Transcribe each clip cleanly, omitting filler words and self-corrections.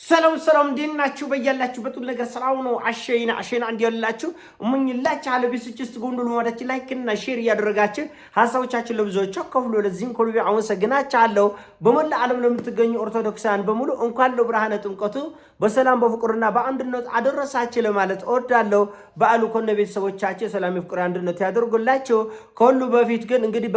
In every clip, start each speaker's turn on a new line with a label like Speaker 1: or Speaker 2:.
Speaker 1: ሰላም እንዴናችሁ? በያላችሁበት ሁሉ ነገር ሰላም ነው። አሸይና እንዲያላችሁ እሙኝላችሁ አለ ቢስጭስት ጎንዶል ወዳች ላይክ እና ሼር ያደረጋችሁ ሐሳቦቻችን ለብዙዎች ከፍሎ ለዚህን ኮልቢ አመሰግናችኋለሁ። በመላ ዓለም ለምትገኙ ኦርቶዶክሳውያን በሙሉ እንኳን ለብርሃነ ጥምቀቱ በሰላም በፍቅርና በአንድነት አደረሳችሁ ለማለት እወዳለሁ። በዓሉ ከነ ቤተሰቦቻችሁ ሰላም ፍቅር አንድነት ያደርጉላችሁ። ከሁሉ በፊት ግን እንግዲህ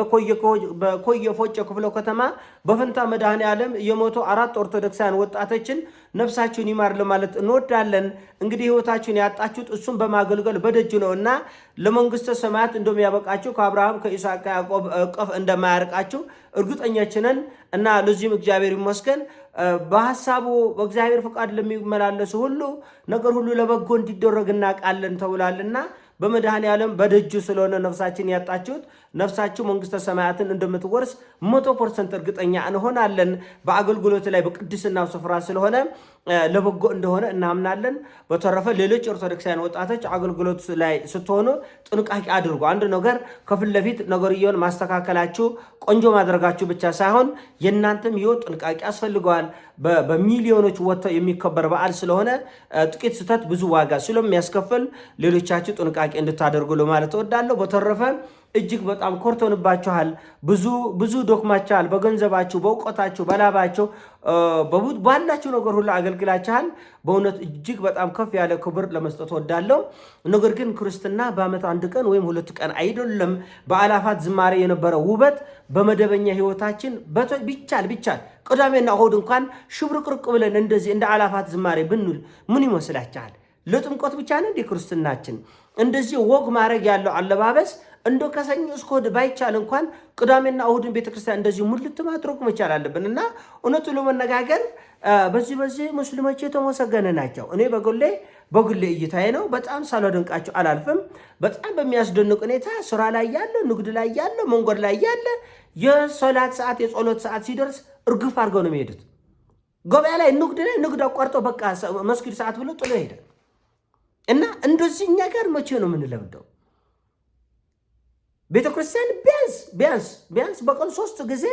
Speaker 1: በኮየ ፎጨ ክፍለ ከተማ በፈንታ መድኃኔ ዓለም የሞቱ 4 ኦርቶዶክሳውያን ወጣቶችን ነፍሳችሁን ይማር ለማለት እንወዳለን። እንግዲህ ህይወታችሁን ያጣችሁት እሱን በማገልገል በደጅ ነውና ለመንግስተ ሰማያት እንደሚያበቃችሁ ከአብርሃም ከይስሐቅ ከያዕቆብ እቅፍ እንደማያርቃችሁ እርግጠኞች ነን እና ለዚህም እግዚአብሔር ይመስገን። በሐሳቡ በእግዚአብሔር ፈቃድ ለሚመላለሱ ሁሉ ነገር ሁሉ ለበጎ እንዲደረግ እናውቃለን ተብሏልና በመድኃኔ ዓለም በደጁ ስለሆነ ነፍሳችን ያጣችሁት ነፍሳችሁ መንግስተ ሰማያትን እንደምትወርስ 100% እርግጠኛ እንሆናለን። በአገልግሎት ላይ በቅድስናው ስፍራ ስለሆነ ለበጎ እንደሆነ እናምናለን። በተረፈ ሌሎች ኦርቶዶክሳውያን ወጣቶች አገልግሎት ላይ ስትሆኑ ጥንቃቄ አድርጉ። አንድ ነገር ከፊት ለፊት ነገርየውን ማስተካከላችሁ ቆንጆ ማድረጋችሁ ብቻ ሳይሆን የእናንተም ህይወት ጥንቃቄ ያስፈልገዋል። በሚሊዮኖች ወጥተው የሚከበር በዓል ስለሆነ ጥቂት ስህተት ብዙ ዋጋ ስለሚያስከፍል ሌሎቻችሁ ጥንቃቄ እንድታደርጉ ለማለት እወዳለሁ። በተረፈ እጅግ በጣም ኮርቶንባችኋል። ብዙ ዶክማችኋል። በገንዘባችሁ፣ በእውቀታችሁ፣ በላባችሁ ባላችሁ ነገር ሁሉ አገልግላችኋል። በእውነት እጅግ በጣም ከፍ ያለ ክብር ለመስጠት ወዳለሁ። ነገር ግን ክርስትና በዓመት 1 ቀን ወይም 2 ቀን አይደለም። በአላፋት ዝማሬ የነበረ ውበት በመደበኛ ህይወታችን ቢቻል ቅዳሜና እሁድ እንኳን ሽብርቅርቅ ብለን እንደዚህ እንደ አላፋት ዝማሬ ብንል ምን ይመስላችኋል? ለጥምቀት ብቻ ነው እንደ ክርስትናችን እንደዚህ ወግ ማድረግ ያለው አለባበስ እንዶ ከሰኞ እስከ እሁድ ባይቻል እንኳን ቅዳሜና እሁድን ቤተክርስቲያን እንደዚህ ሙልት ማድረግ መቻል አለብንና እውነቱ ለመነጋገር በዚህ ሙስሊሞች የተመሰገነ ናቸው። እኔ በግሌ እይታዬ ነው። በጣም ሳላደንቃቸው አላልፍም። በጣም በሚያስደንቅ ሁኔታ ስራ ላይ ያለ፣ ንግድ ላይ ያለ፣ መንገድ ላይ ያለ የሶላት ሰዓት የጸሎት ሰዓት ሲደርስ እርግፍ አድርገው ነው የሚሄዱት። ገበያ ላይ ንግድ አቋርጦ በቃ መስጊድ ሰዓት ብሎ ጥሎ ይሄዳል። እና እንደዚህ እኛ ጋር መቼ ነው የምንለምደው? ቤተክርስቲያን ቢያንስ በቀን 3 ጊዜ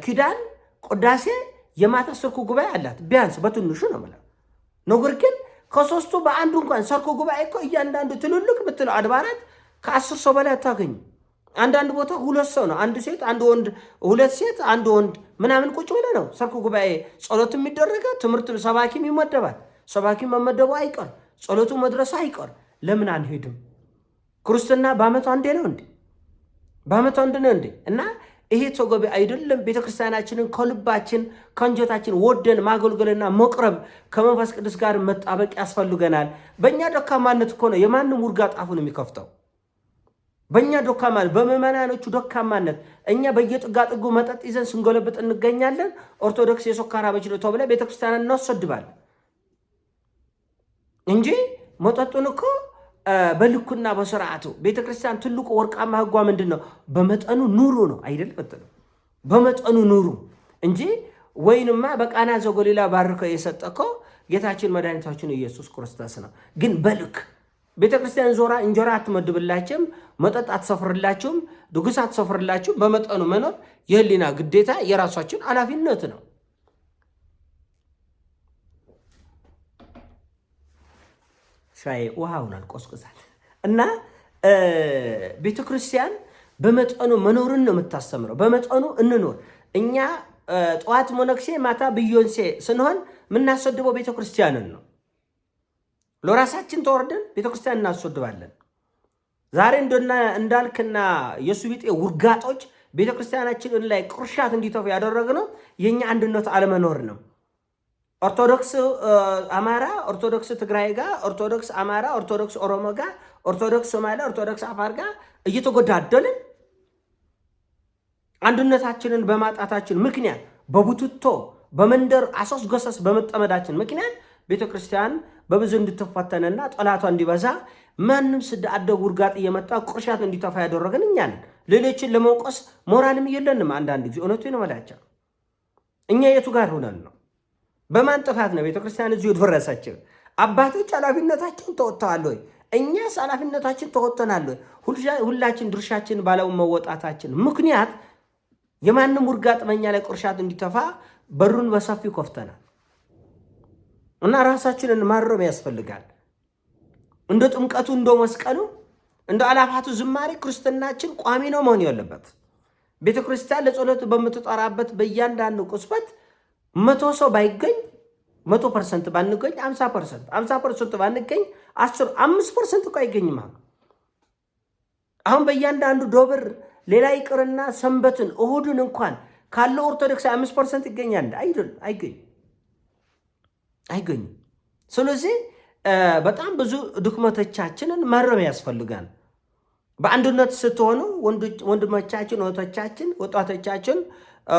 Speaker 1: ኪዳን፣ ቅዳሴ፣ የማታ ሰርኩ ጉባኤ አላት። ቢያንስ በትንሹ ነው ማለት። ነገር ግን ከ3ቱ በአንዱ እንኳን ሰርኩ ጉባኤ እኮ እያንዳንዱ ትልልቅ ብትለው አድባራት ከ10 ሰው በላይ አታገኙ። አንዳንድ ቦታ 2 ሰው ነው፣ 1 ሴት 1 ወንድ፣ 2 ሴት 1 ወንድ ምናምን ቁጭ ብለ ነው ሰርኩ ጉባኤ ጸሎት የሚደረገው። ትምህርት ሰባኪም ይመደባል። ሰባኪም መመደቡ አይቀር፣ ጸሎቱ መድረሱ አይቀር። ለምን አንሄድም? ክርስትና በዓመቱ አንዴ ነው እንዴ? በዓመቱ አንዴ ነው እንዴ? እና ይሄ ተገቢ አይደለም። ቤተክርስቲያናችንን ከልባችን ከንጀታችን ወደን ማገልገልና መቅረብ ከመንፈስ ቅዱስ ጋር መጣበቅ ያስፈልገናል። በእኛ ደካማነት እኮ ነው የማንም ውርጋ ጣፉን የሚከፍተው። በእኛ ደካማነት፣ በምዕመናኖቹ ደካማነት እኛ በየጥጋጥጉ መጠጥ ይዘን ስንጎለብጥ እንገኛለን። ኦርቶዶክስ የሶካራ መችሎ ተብለ ቤተክርስቲያንን እናስወድባለን እንጂ መጠጡን እኮ በልኩና በስርዓቱ ቤተክርስቲያን ትልቁ ወርቃማ ህጓ ምንድነው? በመጠኑ ኑሩ ነው አይደል? በመጠኑ ኑሩ እንጂ ወይንማ በቃና ዘገሊላ ባርከው የሰጠከው ጌታችን መድኃኒታችን ኢየሱስ ክርስቶስ ነው። ግን በልክ ቤተክርስቲያን ዞራ እንጀራ አትመድብላችሁም፣ መጠጥ አትሰፍርላችሁም፣ ድግስ አትሰፍርላችሁም። በመጠኑ መኖር የህሊና ግዴታ የራሳችን ኃላፊነት ነው። ሻይ ውሃውን አልቆስቁሳል እና ቤተክርስቲያን በመጠኑ መኖርን ነው የምታስተምረው። በመጠኑ እንኖር። እኛ ጠዋት ሞነክሴ ማታ ብዮንሴ ስንሆን የምናስወድበው ቤተክርስቲያንን ነው። ለራሳችን ተወርደን ቤተክርስቲያን እናስወድባለን። ዛሬ እንዳልክና የሱቢጤ ውርጋጦች ቤተክርስቲያናችን ላይ ቅርሻት እንዲተፉ ያደረግነው የኛ አንድነት አለመኖር ነው። ኦርቶዶክስ አማራ፣ ኦርቶዶክስ ትግራይ ጋር፣ ኦርቶዶክስ አማራ፣ ኦርቶዶክስ ኦሮሞ ጋር፣ ኦርቶዶክስ ሶማሊያ፣ ኦርቶዶክስ አፋር ጋር እየተጎዳደልን አንድነታችንን በማጣታችን ምክንያት በቡትቶ በመንደር አሶስ ገሰስ በመጠመዳችን ምክንያት ቤተክርስቲያን በብዙ እንድትፈተንና ጠላቷ እንዲበዛ ማንም ስድ አደግ ውርጋጥ እየመጣ ቁርሻት እንዲተፋ ያደረገን እኛ ነን። ሌሎችን ለመውቀስ ሞራልም የለንም። አንዳንድ ጊዜ እውነቱ ነው መላቸው እኛ የቱ ጋር ሆነን ነው? በማን ጥፋት ነው ቤተክርስቲያን እዚሁ ደረሰችው? አባቶች ኃላፊነታቸውን ተወጥተዋል ወይ? እኛስ ኃላፊነታችን ተወጥተናል ወይ? ሁላችን ድርሻችን ባለው መወጣታችን ምክንያት የማንም ውርጋጥ በእኛ ላይ ቁርሻት እንዲተፋ በሩን በሰፊው ከፍተናል። እና ራሳችንን ማረም ያስፈልጋል። እንደ ጥምቀቱ እንደ መስቀሉ እንደ አላፋቱ ዝማሬ ክርስትናችን ቋሚ ነው መሆን ያለበት። ቤተ ክርስቲያን ለጸሎት በምትጠራበት በእያንዳንዱ ቅጽበት 100 ሰው ባይገኝ 100% ባንገኝ 50% ባንገኝ 5% እኮ አይገኝም። አሁን በእያንዳንዱ ዶብር ሌላ ይቅርና ሰንበትን እሁድን እንኳን ካለው ኦርቶዶክስ 5% ይገኛል አይደል? አይገኝም። ስለዚህ በጣም ብዙ ድክመቶቻችንን ማረም ያስፈልጋል። በአንድነት ስትሆኑ ወንድሞቻችን፣ እህቶቻችን፣ ወጣቶቻችን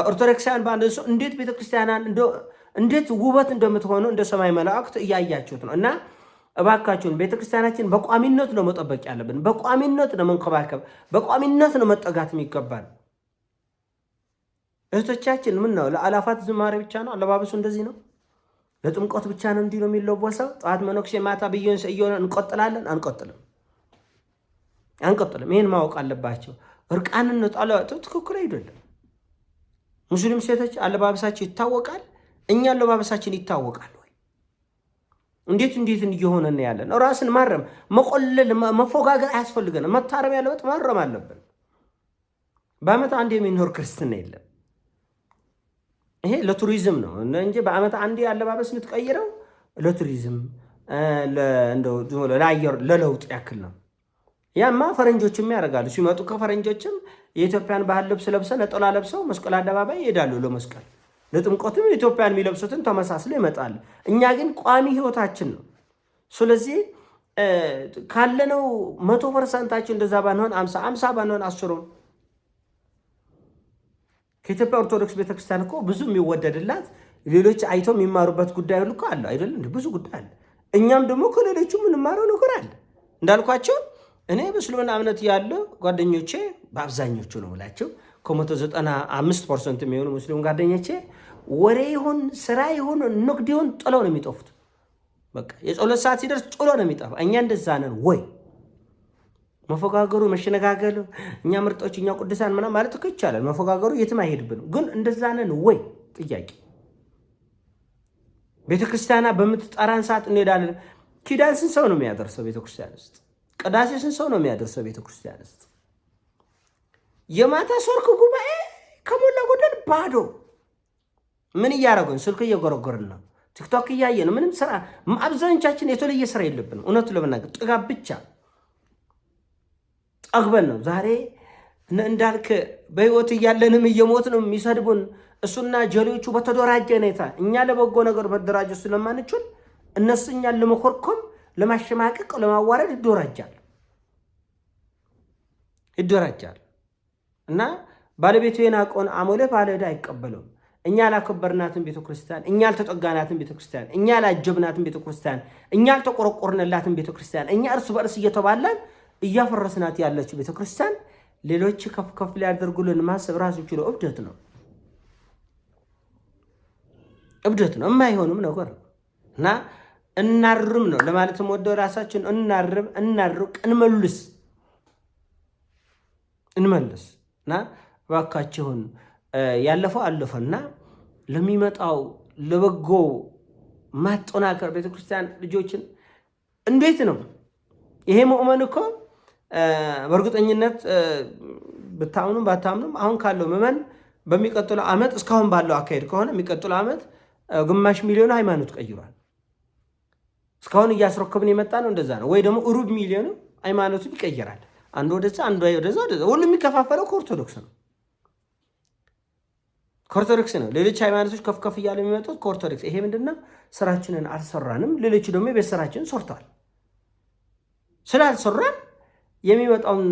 Speaker 1: ኦርቶዶክሳውያን በአንድ ሰው እንዴት ቤተክርስቲያናን እንዴት ውበት እንደምትሆኑ እንደ ሰማይ መላእክት እያያችሁት ነው። እና እባካችሁን ቤተክርስቲያናችን በቋሚነት ነው መጠበቅ ያለብን። በቋሚነት ነው መንከባከብ፣ በቋሚነት ነው መጠጋት የሚገባል። እህቶቻችን ምን ነው ለአላፋት ዝማሬ ብቻ ነው አለባበሱ እንደዚህ ነው? ለጥምቀት ብቻ ነው እንዲህ ነው የሚለበሰው? ጠዋት መነኩሴ ማታ ብዬን እየሆነ እንቆጥላለን? አንቆጥልም። ይህን ማወቅ አለባቸው። እርቃንን ጣለጡ ትክክል አይደለም። ሙስሊም ሴቶች አለባበሳቸው ይታወቃል። እኛ አለባበሳችን ይታወቃል ወይ? እንዴት እየሆነ ነው ያለን? ራስን ማረም፣ መቆለል፣ መፎጋገር አያስፈልገንም። መታረም ያለበት ማረም አለብን። በአመት አንድ የሚኖር ክርስትና የለም። ይሄ ለቱሪዝም ነው እንጂ በአመት አንዴ አለባበስ የምትቀይረው ለቱሪዝም ለአየር ለለውጥ ያክል ነው። ያማ ፈረንጆችም ያደርጋሉ። ሲመጡ ከፈረንጆችም የኢትዮጵያን ባህል ልብስ ለብሰው ነጠላ ለብሰው መስቀል አደባባይ ይሄዳሉ ለመስቀል። ለጥምቀትም ኢትዮጵያን የሚለብሱትን ተመሳስሎ ይመጣል። እኛ ግን ቋሚ ህይወታችን ነው። ስለዚህ ካለነው 100% እንደዛ ባንሆን 50 ባንሆን 10 ከኢትዮጵያ ኦርቶዶክስ ቤተክርስቲያን እኮ ብዙ የሚወደድላት ሌሎች አይተው የሚማሩበት ጉዳይ ሁሉ አለ አይደል? ብዙ ጉዳይ አለ። እኛም ደግሞ ከሌሎቹ የምንማረው ነገር አለ። እንዳልኳቸው እኔ በእስልምና እምነት ያለ ጓደኞቼ በአብዛኞቹ ነው ብላቸው ከ195% የሚሆኑ ሙስሊም ጓደኞቼ ወሬ ይሁን ስራ ይሁን ንግድ ይሁን ጥለው ነው የሚጠፉት። በቃ የጸሎት ሰዓት ሲደርስ ጥሎ ነው የሚጠፋ። እኛ እንደዛ ነን ወይ? መፎጋገሩ መሸነጋገሉ እኛ ምርጦች እኛ ቅዱሳን ምናምን ማለት እኮ ይቻላል። መፎጋገሩ የትም አይሄድብንም። ግን እንደዛ ነን ወይ? ጥያቄ። ቤተክርስቲያና በምትጠራን ሰዓት እንሄዳለን። ኪዳን ስንት ሰው ነው የሚያደርሰው ቤተክርስቲያን ውስጥ? ቅዳሴ ስንት ሰው ነው የሚያደርሰው ቤተክርስቲያን ውስጥ? የማታ ሰርክ ጉባኤ ከሞላ ጎደል ባዶ። ምን እያደረጉን? ስልክ እየጎረጎርን ነው፣ ቲክቶክ እያየን፣ ምንም ስራ አብዛኞቻችን የተለየ ስራ የለብንም። እውነቱ ለመናገር ጥጋብ ብቻ ጠግበን ነው። ዛሬ እንዳልክ በህይወት እያለንም እየሞትንም የሚሰድቡን እሱና ጀሌዎቹ በተደራጀ ሁኔታ እኛ ለበጎ ነገር መደራጀት ስለማንችል እነሱ እኛን ለመኮርኮም፣ ለማሸማቀቅ፣ ለማዋረድ ይደራጃል። እና ባለቤቱ የናቀውን አሞሌ ባለዕዳ አይቀበለውም። እኛ ያላከበርናትን ቤተክርስቲያን፣ እኛ ያልተጠጋናትን ቤተክርስቲያን፣ እኛ ያላጀብናትን ቤተክርስቲያን፣ እኛ ያልተቆረቆርንላትን ቤተክርስቲያን፣ እኛ እርስ በርስ እየተባላን እያፈረስናት ያለችው ቤተክርስቲያን ሌሎች ከፍ ሊያደርጉልን ማሰብ ራሱ ችሎ እብደት ነው፣ የማይሆንም ነገር ነው። እና እናርም ነው ለማለትም ወደ ራሳችን እናርቅ፣ እንመልስ እና እባካችሁን ያለፈው አለፈና ለሚመጣው ለበጎ ማጠናከር ቤተክርስቲያን ልጆችን እንዴት ነው ይሄ ምእመን እኮ በእርግጠኝነት ብታምኑም ባታምኑም አሁን ካለው ምእመን በሚቀጥለው ዓመት እስካሁን ባለው አካሄድ ከሆነ የሚቀጥለው ዓመት ግማሽ ሚሊዮን ሃይማኖት ቀይሯል። እስካሁን እያስረከብን የመጣ ነው እንደዛ ነው። ወይ ደግሞ ሩብ ሚሊዮን ሃይማኖቱን ይቀይራል። አንዱ ወደዛ አንዱ ወደዛ፣ ሁሉ የሚከፋፈለው ከኦርቶዶክስ ነው። ሌሎች ሃይማኖቶች ከፍ እያሉ የሚመጡት ከኦርቶዶክስ። ይሄ ምንድነው? ስራችንን አልሰራንም። ሌሎቹ ደግሞ የቤት ስራችንን ሰርተዋል። ስላልሰራን የሚመጣውን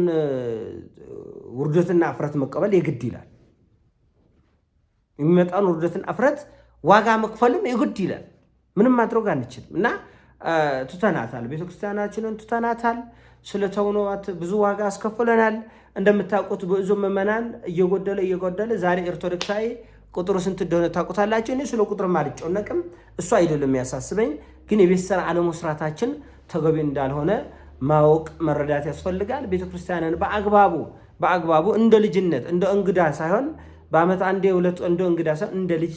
Speaker 1: ውርደትና እፍረት መቀበል የግድ ይላል። የሚመጣውን ውርደትና እፍረት ዋጋ መክፈልም የግድ ይላል። ምንም ማድረግ አንችልም እና ትተናታል። ቤተክርስቲያናችንን ትተናታል። ስለተውኗት ብዙ ዋጋ አስከፍለናል። እንደምታውቁት ብዙ ምዕመናን እየጎደለ ዛሬ ኦርቶዶክሳዊ ቁጥሩ ስንት እንደሆነ ታውቁታላችሁ። እኔ ስለ ቁጥርም አልጨነቅም። እሱ አይደለም የሚያሳስበኝ። ግን የቤት ስራ አለመስራታችን ተገቢ እንዳልሆነ ማወቅ መረዳት ያስፈልጋል። ቤተክርስቲያንን በአግባቡ እንደ ልጅነት እንደ እንግዳ ሳይሆን በአመት አንዴ ሁለት እንደ እንግዳ ሳይሆን እንደ ልጅ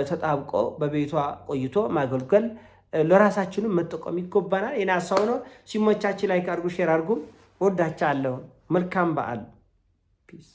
Speaker 1: ተጣብቆ በቤቷ ቆይቶ ማገልገል ለራሳችንም መጠቀም ይገባናል። የኔ ሀሳብ ነው። ሲመቻችሁ ላይክ አድርጉ፣ ሼር አድርጉ። ወዳችኋለሁ። መልካም በዓል። ፒስ